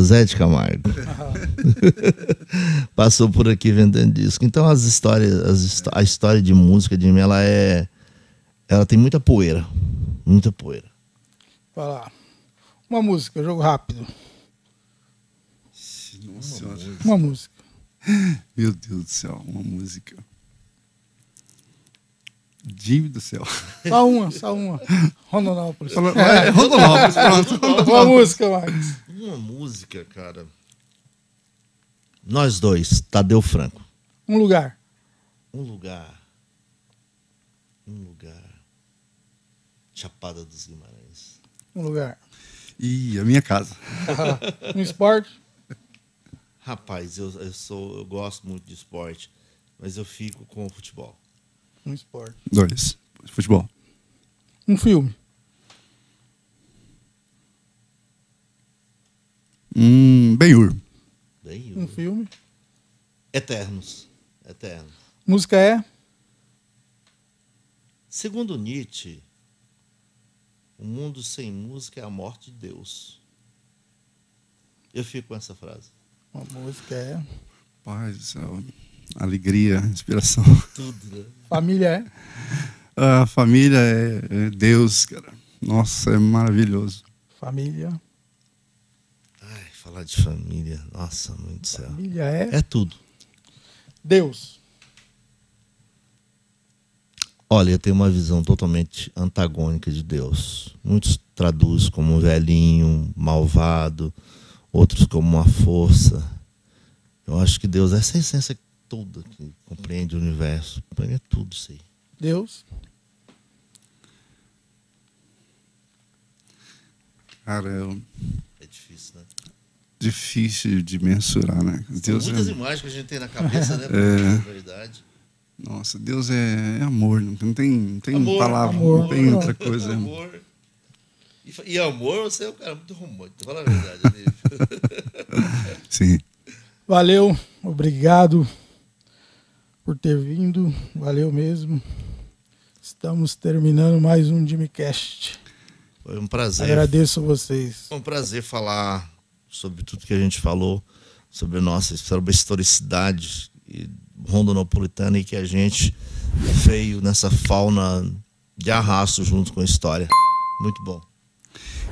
Zé de Camargo. Passou por aqui vendendo disco. Então a história de música de mim, ela tem muita poeira. Muita poeira.
Vai lá. Uma música, jogo rápido.
Nossa,
uma música.
Meu Deus do céu, uma música. Jimmy do céu.
Só uma. Rondonópolis.
Rondonópolis, pronto.
Uma música, Max.
Uma música, cara. Nós dois, Tadeu Franco.
Um lugar.
Um lugar. Chapada dos Guimarães.
Um lugar.
E a minha casa.
Um esporte.
Rapaz, eu gosto muito de esporte, mas eu fico com o futebol.
Um esporte.
2. Futebol.
Um filme.
Ben-Hur.
Um filme.
Eternos.
Música é?
Segundo Nietzsche, o mundo sem música é a morte de Deus. Eu fico com essa frase.
Uma música é?
Paz do céu. Alegria, inspiração.
Tudo, né?
Família é?
A família é Deus, cara. Nossa, é maravilhoso.
Família.
Ai, falar de família. Nossa, mãe do céu.
Família é?
É tudo.
Deus.
Olha, eu tenho uma visão totalmente antagônica de Deus. Muitos traduzem como um velhinho, malvado, outros como uma força. Eu acho que Deus é essa essência toda que compreende o universo. Para mim é tudo isso aí.
Deus.
Cara,
É difícil, né?
Difícil de mensurar, né? Deus
muitas imagens que a gente tem na cabeça, né? Na verdade.
Nossa, Deus é amor, não tem
Amor,
palavra,
amor,
não tem outra coisa.
Amor. E amor, você é um cara muito romântico, fala a verdade, Olívio.
Sim.
Valeu, obrigado por ter vindo, valeu mesmo. Estamos terminando mais um Jimmycast.
Foi um prazer.
Agradeço a vocês.
Foi um prazer falar sobre tudo que a gente falou, sobre a historicidade rondonopolitana e que a gente veio nessa fauna de arrasto junto com a história. Muito bom.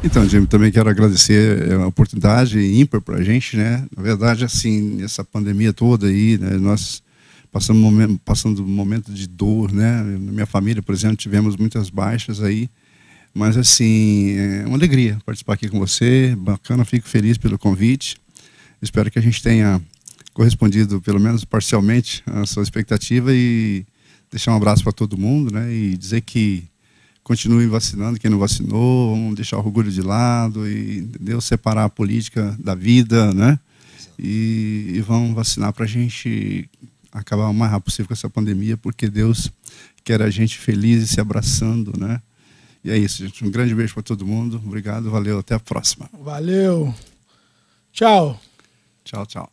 Então, Jimmy, também quero agradecer a oportunidade ímpar para a gente, né? Na verdade, assim, essa pandemia toda aí, né? Nós passando um momento de dor, né? Na minha família, por exemplo, tivemos muitas baixas aí, mas assim, é uma alegria participar aqui com você, bacana, fico feliz pelo convite, espero que a gente tenha correspondido, pelo menos parcialmente, a sua expectativa e deixar um abraço para todo mundo, né? E dizer que Continue vacinando quem não vacinou, vamos deixar o orgulho de lado e, entendeu? Separar a política da vida, né? E vamos vacinar para a gente acabar o mais rápido possível com essa pandemia, porque Deus quer a gente feliz e se abraçando, né? E é isso, gente. Um grande beijo para todo mundo. Obrigado, valeu, até a próxima.
Valeu. Tchau.
Tchau, tchau.